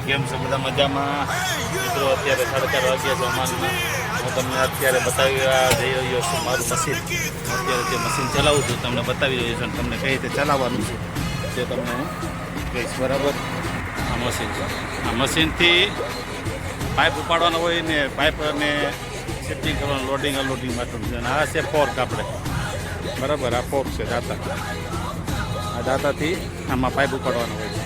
કેમ છો બધા મજામાં? મિત્રો અત્યારે 4:30 વાગ્યા છે અમારમાં. હું તમને અત્યારે બતાવી જઈ રહ્યો છું મારું મશીન. અત્યારે જે મશીન ચલાવું છું તમને બતાવી રહ્યો છું અને તમને કઈ રીતે ચલાવવાનું છે તે તમને હું કહીશ. બરાબર, આ મશીન છે. આ મશીનથી પાઇપ ઉપાડવાનો હોય ને પાઇપ અને સેટિંગ કરવાનું, લોડિંગ અનલોડિંગ માટેનું છે. અને આ છે ફોર્ક આપણે. બરાબર, આ ફોર્ક છે દાતા. આ દાતાથી આમાં પાઇપ ઉપાડવાનો હોય છે.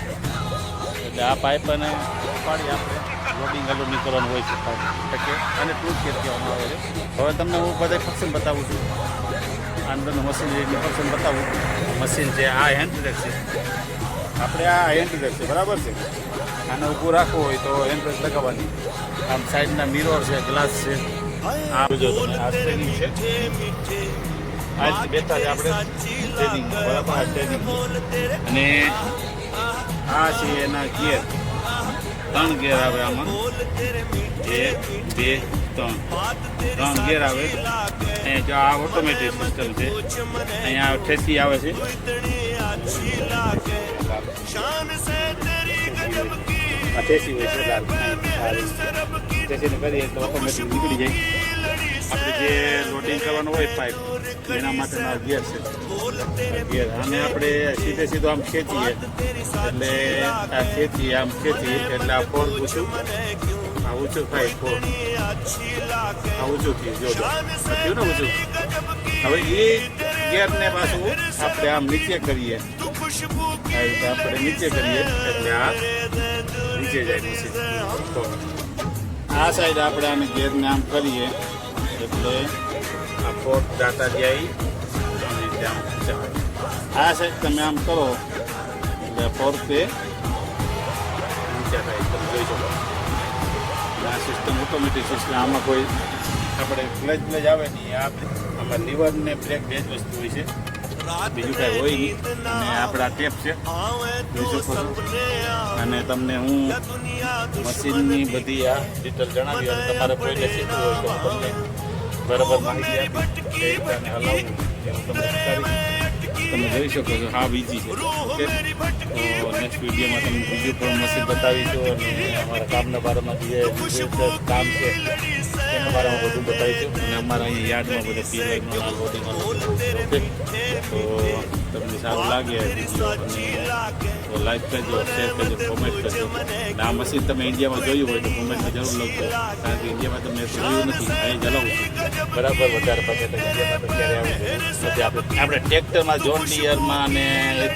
એટલે આ પાઇપ અને ઉપાડી આપણે લોડિંગ અનલોડિંગ કરવાનું હોય છે પાઇપ. અને ટૂલ કેટ કહેવામાં આવે છે. હવે તમને હું બધા ફંક્શન બતાવું છું. અંદરનું મશીન એટલે ફંક્શન બતાવું. મશીન છે આ હેન્ડ બ્રેક છે. આપણે આ હેન્ડ બ્રેક છે. બરાબર છે. આને ઊભું રાખવું હોય તો હેન્ડ બ્રેક લગાવવાની. આમ સાઈડના મિરર છે, ગ્લાસ છે. આ જો તમે આ સ્ટેરિંગ છે. આ જ બેઠા છે આપણે સ્ટેરિંગ. બરાબર, આ સ્ટેરિંગ અને આ છે એના ગિયર. 3 ગિયર આવે આમાં. 1 2 3 ગિયર આવે. અહીંયા જો આ ઓટોમેટિક સિસ્ટમ છે. અહીંયા ઠેસી આવે છે. આ ઠેસી હોય છે લાલ. ઠેસીને કરીએ તો ઓટોમેટિક નીકળી જાય. આપણે જે લોડિંગ કરવાનું હોય પાઇપ એના માટેના ગિયર છે. ગિયર અને આપણે સીધો આમ ખેંચીએ એટલે આ ખેંચીએ આમ ખેંચીએ એટલે આ ફોર ઊંચું આ ઊંચું થાય. ફોર આ ઊંચું થયું જોજો થયું ને ઊંચું. હવે એ ગિયરને પાછું આપણે આમ નીચે કરીએ. આ રીતે આપણે નીચે કરીએ એટલે આ નીચે જાય મશીન. આ સાઈડ આપણે આને ગિયરને આમ કરીએ એટલે આ ફોર્ક દાતા જાય. આ સાઈડ તમે આમ કરો એટલે ફોર્ક તે નીચે થાય. તમે જોઈ શકો. આ સિસ્ટમ ઓટોમેટિક સિસ્ટમ. આમાં કોઈ આપણે ક્લચ આવે નહીં. આમાં લીવર ને બ્રેક બે જ વસ્તુ હોય છે, બીજું કાંઈ હોય નહીં. અને આપણા ટેપ છે જોઈ શકો છો. અને તમને હું મશીનની બધી આ ડિટેલ જણાવી અને તમારે કોઈને શીખવું હોય તો હું તમને બરાબર માહિતી આપી કઈ રીતે હલાવવું એવું તમને બતાવીશ. તમે જોઈ શકો છો. હા બીજી છે. ઓકે, તો નેક્સ્ટ વિડીયોમાં તમને બીજું પણ મશીન બતાવીશું અને અમારા કામના બારામાં જે કામ છે એના બારામાં બધું બતાવીશું. અને અમારા અહીંયા યાર્ડમાં બધા પીવાયનું લોડિંગ. ઓકે, તો તમને સારું લાગે તો લાઈક કરજો, શેર કરજો, કોમેન્ટ કરજો. અને આ મશીન તમે ઇન્ડિયામાં જોયું હોય તો કોમેન્ટમાં જરૂર લખજો. કારણ કે ઇન્ડિયામાં તમે જોયું નથી, અહીં જલાવું છું. બરાબર, વધારે પગે તો ઇન્ડિયામાં તો ક્યારે આવું નથી. આપણે ટ્રેક્ટરમાં જોન ડિયરમાં અને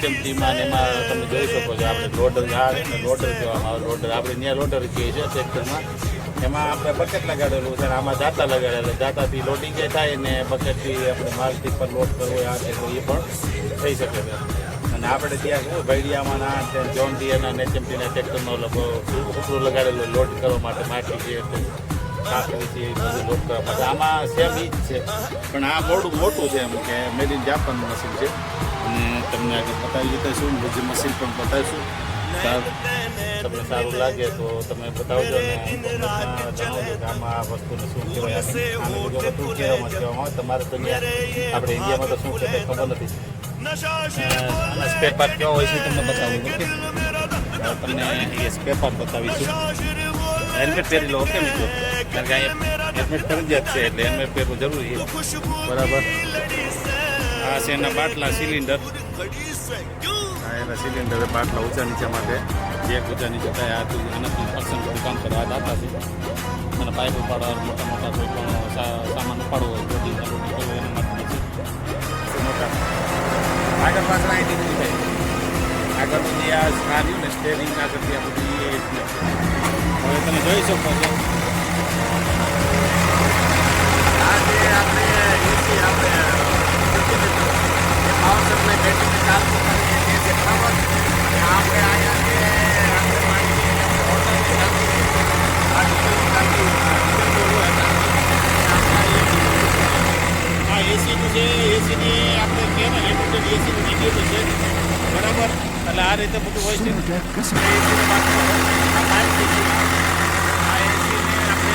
HMTમાં ને એમાં તમે જોઈ શકો છો. આપણે લોડર આ લોડર કહેવામાં આવે. લોડર આપણે ત્યાં લોડર કહીએ છીએ ટ્રેક્ટરમાં. એમાં આપણે બકેટ લગાડેલું છે. આમાં દાતા લગાડેલા. દાતાથી લોડિંગ થાય ને બકેટથી આપણે માલથી પર લોડ કરવો હોય આ છે તો એ પણ થઈ શકે છે. અને આપણે ત્યાં શું ભૈડિયામાં ના જોન ડિયરના અને HMTના ટ્રેક્ટરનો ઉપરું લગાડેલો લોડ કરવા માટે માટી છે કાકડી છે એ બધું લોડ કરવા માટે. આમાં સેમ ઈ જ છે પણ આ મોટું છે એમ કે મેડ ઇન જાપાનનું મશીન છે. અને તમને આગળ બતાવી દીધું બીજું મશીન પણ બતાવીશું. તમને સારું લાગે તો તમે બતાવજો ને જણાવજો કે આમાં આ વસ્તુને શું કહેવાય. આને બધું કહેવામાં આવે. તમારે તો આપણે ઇન્ડિયામાં તો શું કહેવાય ખબર નથી. આના સ્પેર પાર્ટ કેવો હોય છે તમને બતાવું. ઓકે, તમને એ સ્પેર પાર્ટ બતાવીશું. હેલ્મેટ પહેરી લો. ઓકે મિત્રો, કારણ કે અહીંયા હેલ્મેટ ફરજિયાત છે એટલે હેલ્મેટ પહેરવું જરૂરી છે. બરાબર, આ છે એના બાટલા સિલિન્ડર. આ એના સિલિન્ડર બાટલા ઊંચા નીચે માટે જે ઊંચા નીચે થાય આનાથી પર્સન બધું કામ કરવા દાતા છે. અને પાઇપ ઉપાડવા મોટા કોઈ પણ સામાન ઉપાડવો હોય તો એના માટે છે મોટા. આગળ પાછળ અહીંથી બધી થાય. આગળનું જે આ આવ્યું ને સ્ટેરિંગ આગળથી આ બધી એ હવે તમે જોઈ શકો છો. આ જે આપણે એસી આપણે પાવર સપ્લાય બેટરી ચાલુ કરીએ છીએ જે પાવર આપણે અહીંયા જે આ એસીનું છે. એસીની આપણે કહે ને એસીનું નીકળેલું છે. બરાબર, એટલે આ રીતે બધું હોય છે. એસીને બાકી આ પાઇપ છે. આ એસીને આપણે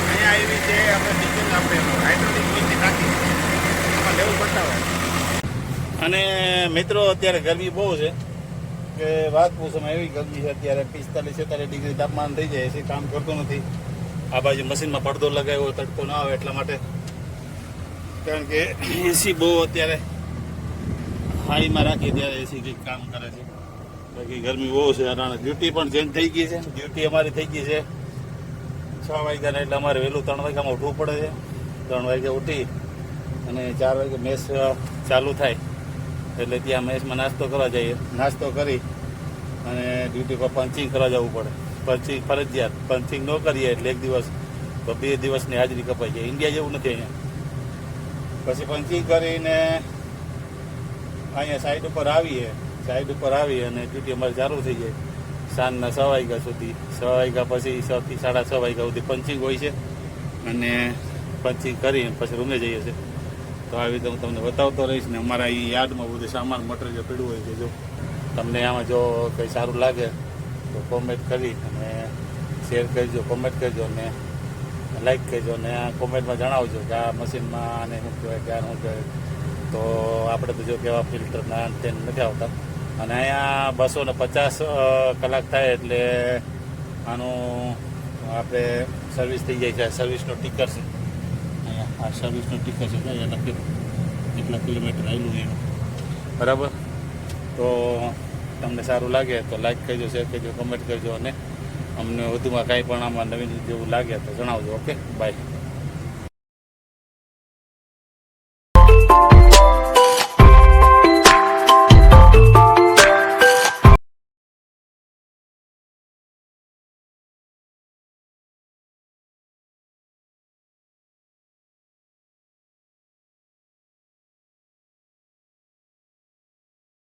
અહીંયા એવી છે આપણે નીચે આપણે હાઇડ્રોલિક નીચે નાખી એમાં લેવું બતાવે. અને મિત્રો અત્યારે ગરમી બહુ છે કે વાત પૂછવામાં એવી ગરમી છે અત્યારે 45-46 ડિગ્રી તાપમાન થઈ જાય એસી કામ કરતું નથી. આ બાજુ મશીનમાં પડદો લગાવ્યો તડકો ના આવે એટલા માટે, કારણ કે એસી બહુ અત્યારે હાઈમાં રાખીએ ત્યારે એસી કંઈક કામ કરે છે. બાકી ગરમી બહુ છે. અને ડ્યુટી પણ ચેન્જ થઈ ગઈ છે. ડ્યુટી અમારી થઈ ગઈ છે 6 વાગ્યાના, એટલે અમારે વહેલું 3 વાગ્યામાં ઉઠવું પડે છે. 3 વાગે ઉઠી અને 4 વાગે મેસ ચાલુ થાય એટલે ત્યાં મેસમાં નાસ્તો કરવા જઈએ. નાસ્તો કરી અને ડ્યુટી પર પંચિંગ કરવા જવું પડે. પંચિંગ ફરજિયાત. પંચિંગ ન કરીએ એટલે 1 દિવસ તો 2 દિવસની હાજરી કપાઈ જાય. ઇન્ડિયા જેવું નથી અહીંયા. પછી પંચિંગ કરીને અહીંયા સાઈડ ઉપર આવીએ. સાઈડ ઉપર આવી અને ડ્યુટી અમારી ચાલુ થઈ જાય સાંજના 6 વાગ્યા સુધી. 6 વાગ્યા પછી 6 થી 6:30 વાગ્યા સુધી પંચિંગ હોય છે અને પંચિંગ કરી પછી રૂમે જઈએ છીએ. તો આવી રીતે હું તમને બતાવતો રહીશ. ને અમારા એ યાર્ડમાં બધું સામાન મટીરિયલ પડ્યું હોય છે. જો તમને આમાં જો કંઈ સારું લાગે તો કોમેન્ટ કરી અને શેર કરજો, કોમેન્ટ કરજો અને લાઈક કરજો. અને આ કોમેન્ટમાં જણાવજો કે આ મશીનમાં આને શું કહેવાય, ક્યાં શું કહેવાય. તો આપણે તો જો કેવા ફિલ્ટરના તેન નથી આવતા. અને અહીંયા 250 કલાક થાય એટલે આનું આપણે સર્વિસ થઈ જાય છે. સર્વિસનું ટિકર છે અહીંયા. આ સર્વિસનું ટિકર છે. અહીંયા લખેલું કેટલા કિલોમીટર આવેલું એનું. બરાબર. તો તમને સારું લાગે તો લાઈક કરજો, શેર કરજો, કમેન્ટ કરજો અને અમને વધુમાં કાંઈ પણ આમાં નવીન જેવું લાગે તો જણાવજો. Okay, by.